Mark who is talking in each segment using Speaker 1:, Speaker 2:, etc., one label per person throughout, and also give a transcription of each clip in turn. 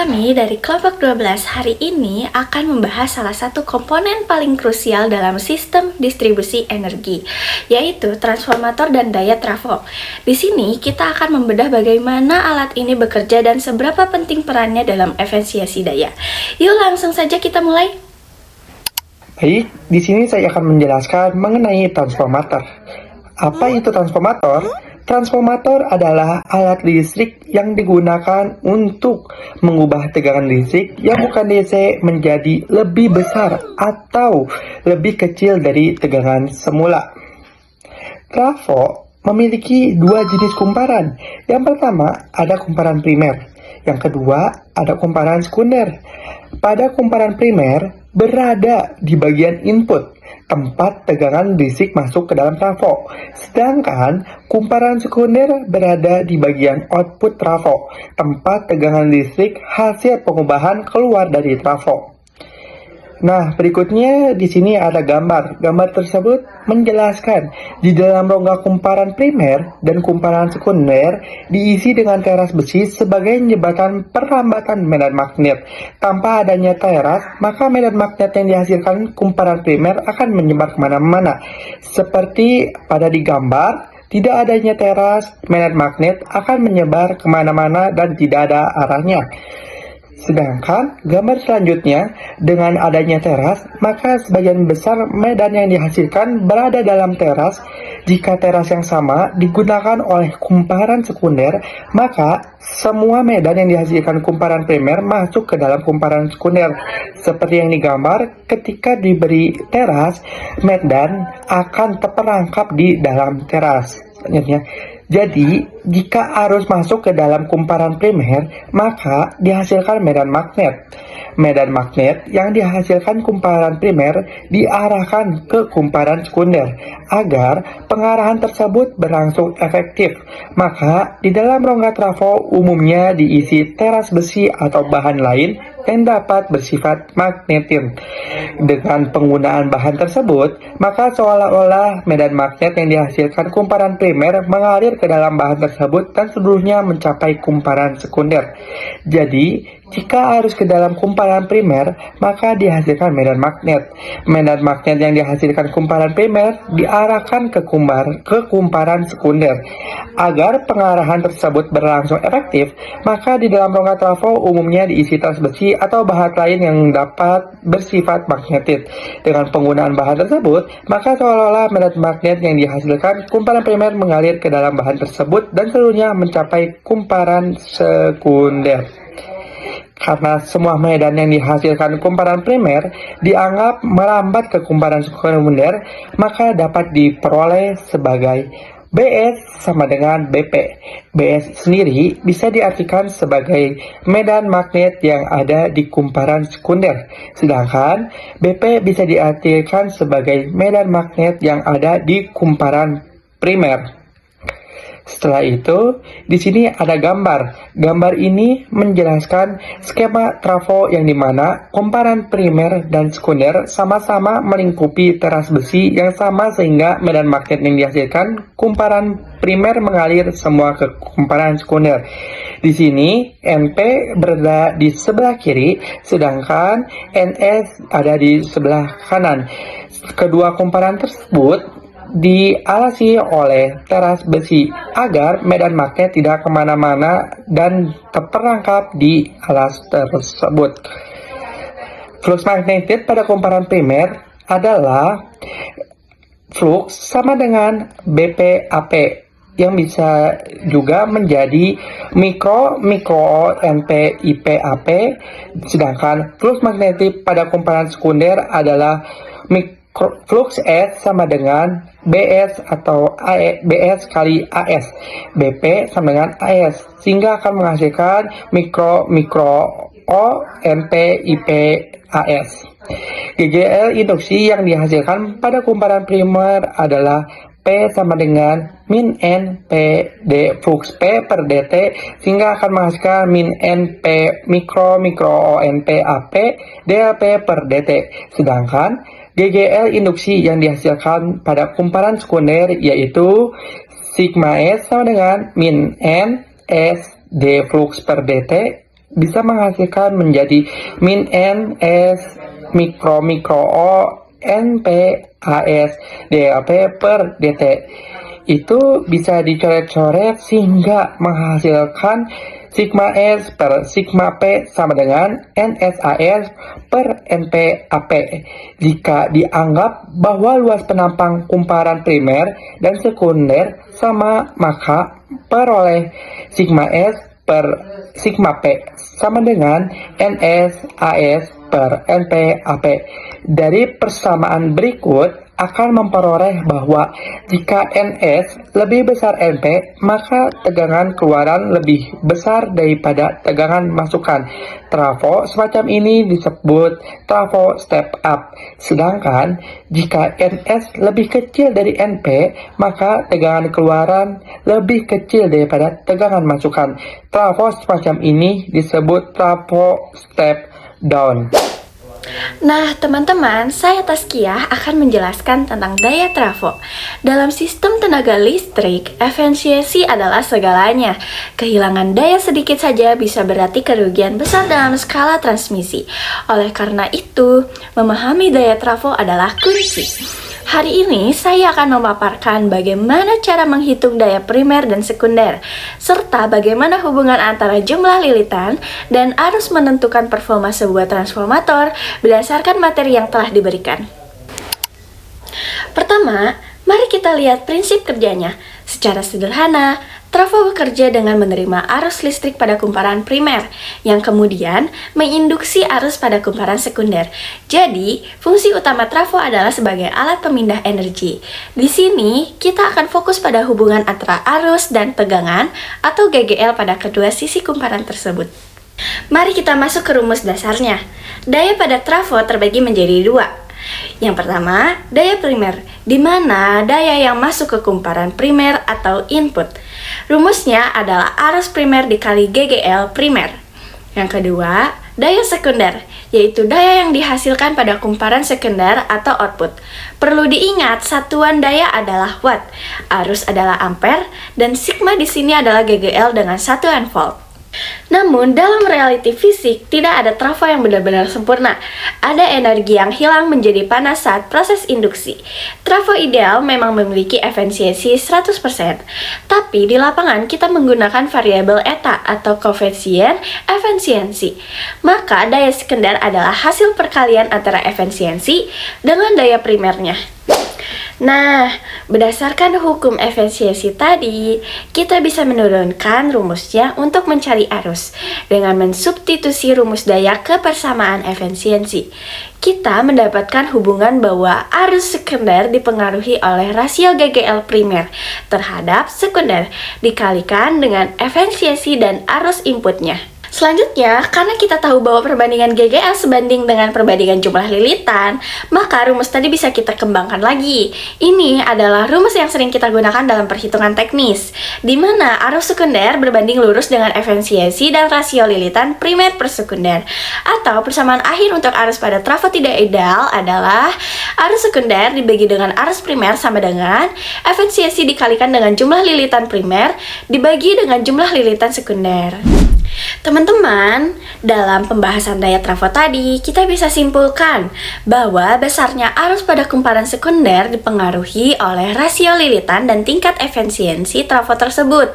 Speaker 1: Kami dari kelompok 12 hari ini akan membahas salah satu komponen paling krusial dalam sistem distribusi energi, yaitu transformator dan daya trafo. Di sini kita akan membedah bagaimana alat ini bekerja dan seberapa penting perannya dalam efisiensi daya. Yuk langsung saja kita mulai.
Speaker 2: Baik, di sini saya akan menjelaskan mengenai transformator. Apa itu transformator? Transformator adalah alat listrik yang digunakan untuk mengubah tegangan listrik yang bukan DC menjadi lebih besar atau lebih kecil dari tegangan semula. Trafo memiliki dua jenis kumparan. Yang pertama ada kumparan primer, yang kedua ada kumparan sekunder. Pada kumparan primer berada di bagian input, tempat tegangan listrik masuk ke dalam trafo. Sedangkan kumparan sekunder berada di bagian output trafo, tempat tegangan listrik hasil pengubahan keluar dari trafo. Nah, berikutnya di sini ada gambar. Gambar tersebut menjelaskan di dalam rongga kumparan primer dan kumparan sekunder diisi dengan teras besi sebagai jembatan perlambatan medan magnet. Tanpa adanya teras, maka medan magnet yang dihasilkan kumparan primer akan menyebar kemana-mana. Seperti pada di gambar, tidak adanya teras, medan magnet akan menyebar kemana-mana dan tidak ada arahnya. Sedangkan gambar selanjutnya, dengan adanya teras, maka sebagian besar medan yang dihasilkan berada dalam teras. Jika teras yang sama digunakan oleh kumparan sekunder, maka semua medan yang dihasilkan kumparan primer masuk ke dalam kumparan sekunder. Seperti yang digambar, ketika diberi teras, medan akan terperangkap di dalam teras. Jadi, jika arus masuk ke dalam kumparan primer, maka dihasilkan medan magnet. Medan magnet yang dihasilkan kumparan primer diarahkan ke kumparan sekunder agar pengarahan tersebut berlangsung efektif. Maka, di dalam rongga trafo umumnya diisi teras besi atau bahan lain yang dapat bersifat magnetin. Dengan penggunaan bahan tersebut, maka seolah-olah medan magnet yang dihasilkan kumparan primer mengalir ke dalam bahan tersebut dan seluruhnya mencapai kumparan sekunder. Jadi, jika arus ke dalam kumparan primer, maka dihasilkan medan magnet. Medan magnet yang dihasilkan kumparan primer diarahkan ke kumparan sekunder. Agar pengarahan tersebut berlangsung efektif, maka di dalam rongga trafo umumnya diisi teras besi atau bahan lain yang dapat bersifat magnetit. Dengan penggunaan bahan tersebut, maka seolah-olah medan magnet yang dihasilkan kumparan primer mengalir ke dalam bahan tersebut dan seluruhnya mencapai kumparan sekunder. Karena semua medan yang dihasilkan kumparan primer dianggap merambat ke kumparan sekunder, maka dapat diperoleh sebagai BS sama dengan BP. BS sendiri bisa diartikan sebagai medan magnet yang ada di kumparan sekunder. Sedangkan BP bisa diartikan sebagai medan magnet yang ada di kumparan primer. Setelah itu, di sini ada gambar. Gambar ini menjelaskan skema trafo yang dimana kumparan primer dan sekunder sama-sama melingkupi teras besi yang sama sehingga medan magnet yang dihasilkan kumparan primer mengalir semua ke kumparan sekunder. Di sini NP berada di sebelah kiri, sedangkan NS ada di sebelah kanan. Kedua kumparan tersebut dialasi oleh teras besi agar medan magnet tidak kemana-mana dan terperangkap di alas tersebut. Flux magnetit pada kumparan primer adalah flux sama dengan BP/AP yang bisa juga menjadi mikro NP IP/AP, sedangkan flux magnetik pada kumparan sekunder adalah flux S sama dengan BS atau BS kali AS. BP sama dengan AS, sehingga akan menghasilkan mikro O NP IP AS. GGL induksi yang dihasilkan pada kumparan primer adalah P sama dengan min N P D flux P per dt, sehingga akan menghasilkan min N P mikro O N P AP DLP per dt. Sedangkan GGL induksi yang dihasilkan pada kumparan sekunder yaitu sigma S sama dengan min N S D flux per dt bisa menghasilkan menjadi min N, S, mikro O, NP, AS, DAP per DT. Itu bisa dicoret-coret sehingga menghasilkan sigma S per sigma P sama dengan NSAS per NPAP. Jika dianggap bahwa luas penampang kumparan primer dan sekunder sama, maka peroleh sigma S per sigma P sama dengan NSAS per NPAP. Dari persamaan berikut akan memperoleh bahwa jika NS lebih besar NP, maka tegangan keluaran lebih besar daripada tegangan masukan. Trafo semacam ini disebut trafo step up. Sedangkan jika NS lebih kecil dari NP, maka tegangan keluaran lebih kecil daripada tegangan masukan. Trafo semacam ini disebut trafo step down.
Speaker 1: Nah, teman-teman, saya Taskiah akan menjelaskan tentang daya trafo. Dalam sistem tenaga listrik, efisiensi adalah segalanya. Kehilangan daya sedikit saja bisa berarti kerugian besar dalam skala transmisi. Oleh karena itu, memahami daya trafo adalah kunci. Hari ini saya akan memaparkan bagaimana cara menghitung daya primer dan sekunder, serta bagaimana hubungan antara jumlah lilitan dan arus menentukan performa sebuah transformator berdasarkan materi yang telah diberikan. Pertama, mari kita lihat prinsip kerjanya. Secara sederhana, trafo bekerja dengan menerima arus listrik pada kumparan primer, yang kemudian menginduksi arus pada kumparan sekunder. Jadi, fungsi utama trafo adalah sebagai alat pemindah energi. Di sini, kita akan fokus pada hubungan antara arus dan tegangan atau GGL pada kedua sisi kumparan tersebut. Mari kita masuk ke rumus dasarnya. Daya pada trafo terbagi menjadi dua. Yang pertama, daya primer, di mana daya yang masuk ke kumparan primer atau input. Rumusnya adalah arus primer dikali GGL primer. Yang kedua, daya sekunder, yaitu daya yang dihasilkan pada kumparan sekunder atau output. Perlu diingat, satuan daya adalah watt, arus adalah ampere, dan sigma di sini adalah GGL dengan satuan volt. Namun, dalam realiti fisik, tidak ada trafo yang benar-benar sempurna. Ada energi yang hilang menjadi panas saat proses induksi. Trafo ideal memang memiliki efisiensi 100%, tapi di lapangan kita menggunakan variabel eta atau koefisien efisiensi. Maka, daya sekunder adalah hasil perkalian antara efisiensi dengan daya primernya. Nah, berdasarkan hukum efisiensi tadi, kita bisa menurunkan rumusnya untuk mencari arus dengan mensubstitusi rumus daya ke persamaan efisiensi. Kita mendapatkan hubungan bahwa arus sekunder dipengaruhi oleh rasio GGL primer terhadap sekunder dikalikan dengan efisiensi dan arus inputnya. Selanjutnya, karena kita tahu bahwa perbandingan GGL sebanding dengan perbandingan jumlah lilitan, maka rumus tadi bisa kita kembangkan lagi. Ini adalah rumus yang sering kita gunakan dalam perhitungan teknis, di mana arus sekunder berbanding lurus dengan efisiensi dan rasio lilitan primer per sekunder. Atau persamaan akhir untuk arus pada trafo tidak ideal adalah arus sekunder dibagi dengan arus primer sama dengan efisiensi dikalikan dengan jumlah lilitan primer dibagi dengan jumlah lilitan sekunder. Teman-teman, dalam pembahasan daya trafo tadi, kita bisa simpulkan bahwa besarnya arus pada kumparan sekunder dipengaruhi oleh rasio lilitan dan tingkat efisiensi trafo tersebut.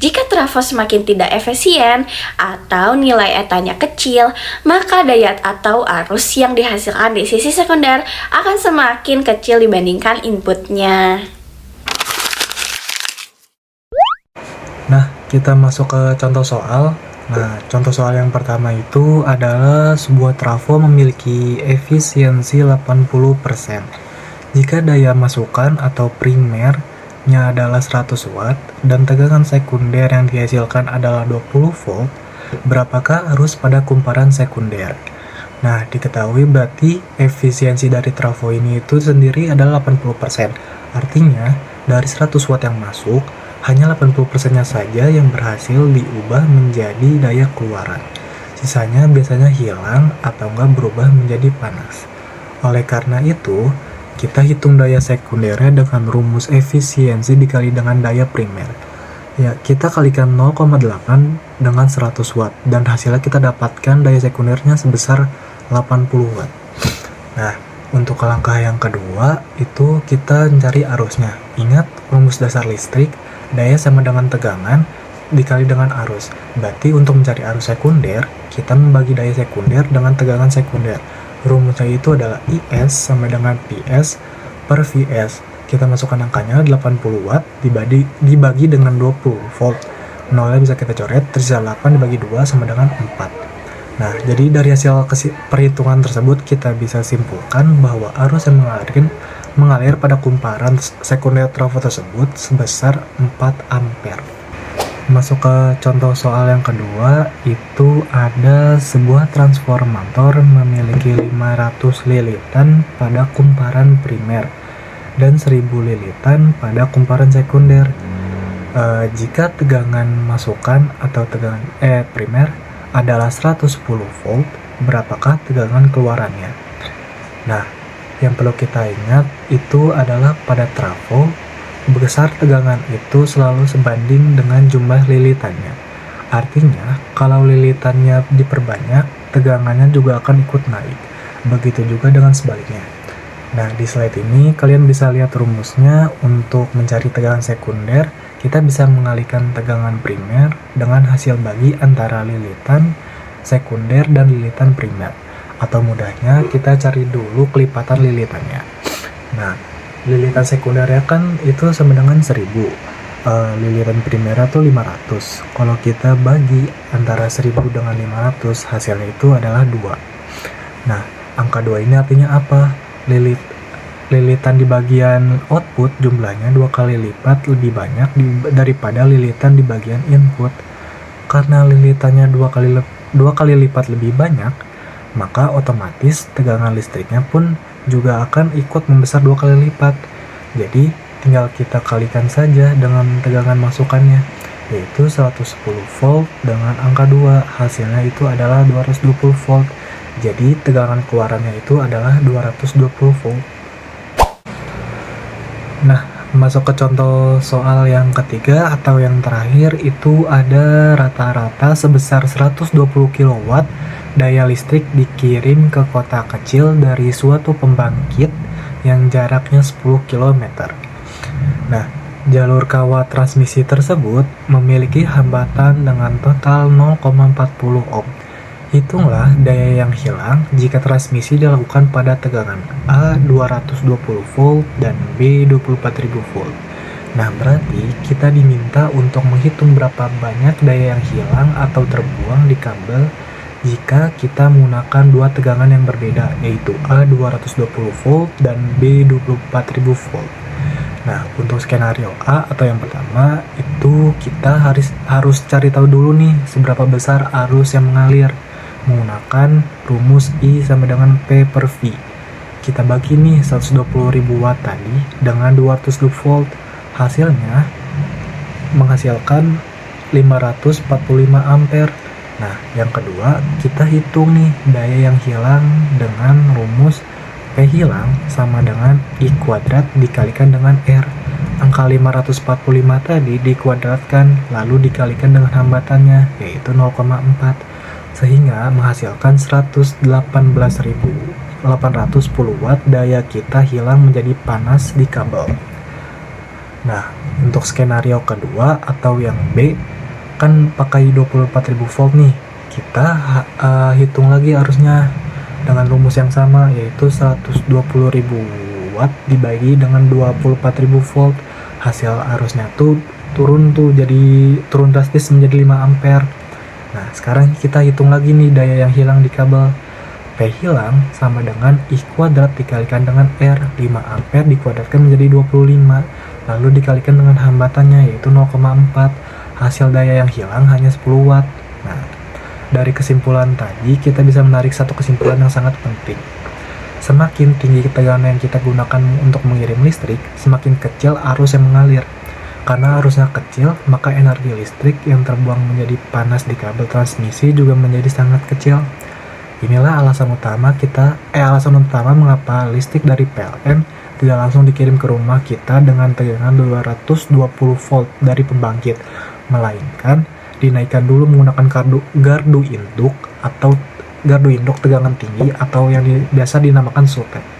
Speaker 1: Jika trafo semakin tidak efisien atau nilai etanya kecil, maka daya atau arus yang dihasilkan di sisi sekunder akan semakin kecil dibandingkan inputnya.
Speaker 3: Nah, kita masuk ke contoh soal. Nah, contoh soal yang pertama itu adalah sebuah trafo memiliki efisiensi 80%. Jika daya masukan atau primernya adalah 100 watt dan tegangan sekunder yang dihasilkan adalah 20 volt, berapakah arus pada kumparan sekunder? Nah, diketahui berarti efisiensi dari trafo ini itu sendiri adalah 80%. Artinya, dari 100 watt yang masuk, hanya 80%-nya saja yang berhasil diubah menjadi daya keluaran. Sisanya biasanya hilang atau enggak berubah menjadi panas. Oleh karena itu, kita hitung daya sekundernya dengan rumus efisiensi dikali dengan daya primer. Ya, kita kalikan 0,8 dengan 100 watt dan hasilnya kita dapatkan daya sekundernya sebesar 80 watt. Nah, untuk langkah yang kedua itu kita mencari arusnya. Ingat rumus dasar listrik, daya sama dengan tegangan dikali dengan arus. Berarti untuk mencari arus sekunder, kita membagi daya sekunder dengan tegangan sekunder. Rumusnya itu adalah IS sama dengan PS per VS. Kita masukkan angkanya 80 watt dibagi dengan 20 volt. Nolnya bisa kita coret, tersisa 8 dibagi 2 sama dengan 4. Nah, jadi dari hasil perhitungan tersebut kita bisa simpulkan bahwa arus yang mengalir pada kumparan sekunder trafo tersebut sebesar 4 ampere. Masuk ke contoh soal yang kedua, itu ada sebuah transformator memiliki 500 lilitan pada kumparan primer dan 1000 lilitan pada kumparan sekunder. Jika tegangan masukan atau tegangan primer adalah 110 volt, berapakah tegangan keluarannya? Nah, yang perlu kita ingat itu adalah pada trafo, besar tegangan itu selalu sebanding dengan jumlah lilitannya. Artinya, kalau lilitannya diperbanyak, tegangannya juga akan ikut naik. Begitu juga dengan sebaliknya. Nah, di slide ini kalian bisa lihat rumusnya. Untuk mencari tegangan sekunder, kita bisa mengalihkan tegangan primer dengan hasil bagi antara lilitan sekunder dan lilitan primer. Atau mudahnya, kita cari dulu kelipatan lilitannya. Nah, lilitan sekundernya kan itu sama dengan 1000. Lilitan primernya tuh 500. Kalau kita bagi antara 1000 dengan 500, hasilnya itu adalah 2. Nah, angka 2 ini artinya apa? Lilitan di bagian output jumlahnya 2 kali lipat lebih banyak daripada lilitan di bagian input. Karena lilitannya 2 kali lipat lebih banyak, maka otomatis tegangan listriknya pun juga akan ikut membesar 2 kali lipat. Jadi tinggal kita kalikan saja dengan tegangan masukannya, yaitu 110 volt dengan angka 2, hasilnya itu adalah 220 volt. Jadi tegangan keluarannya itu adalah 220 volt. Nah, masuk ke contoh soal yang ketiga atau yang terakhir, itu ada rata-rata sebesar 120 kW daya listrik dikirim ke kota kecil dari suatu pembangkit yang jaraknya 10 km. Nah, jalur kawat transmisi tersebut memiliki hambatan dengan total 0,40 ohm. Hitunglah daya yang hilang jika transmisi dilakukan pada tegangan A 220 volt dan B 24.000 volt. Nah, berarti kita diminta untuk menghitung berapa banyak daya yang hilang atau terbuang di kabel jika kita menggunakan dua tegangan yang berbeda, yaitu A 220 volt dan B 24.000 volt. Nah, untuk skenario A atau yang pertama itu kita harus cari tahu dulu nih seberapa besar arus yang mengalir menggunakan rumus I sama dengan P per V. Kita bagi nih 120.000 watt tadi dengan 220 volt, hasilnya menghasilkan 545 ampere. Nah, yang kedua kita hitung nih daya yang hilang dengan rumus P hilang sama dengan I kuadrat dikalikan dengan R. Angka 545 tadi dikuadratkan lalu dikalikan dengan hambatannya, yaitu 0,4, sehingga menghasilkan 118.810 watt daya kita hilang menjadi panas di kabel. Nah, untuk skenario kedua atau yang B, kan pakai 24.000 volt nih. Kita hitung lagi arusnya dengan rumus yang sama, yaitu 120.000 watt dibagi dengan 24.000 volt. Hasil arusnya tuh turun drastis menjadi 5 ampere. Nah, sekarang kita hitung lagi nih daya yang hilang di kabel. P hilang sama dengan I kuadrat dikalikan dengan R. 5 ampere dikuadratkan menjadi 25, lalu dikalikan dengan hambatannya, yaitu 0,4. Hasil daya yang hilang hanya 10 watt. Nah, dari kesimpulan tadi kita bisa menarik satu kesimpulan yang sangat penting. Semakin tinggi tegangan yang kita gunakan untuk mengirim listrik, semakin kecil arus yang mengalir. Karena arusnya kecil, maka energi listrik yang terbuang menjadi panas di kabel transmisi juga menjadi sangat kecil. Inilah alasan utama mengapa listrik dari PLN tidak langsung dikirim ke rumah kita dengan tegangan 220 volt dari pembangkit, melainkan dinaikkan dulu menggunakan gardu induk tegangan tinggi atau yang biasa dinamakan SUTEP.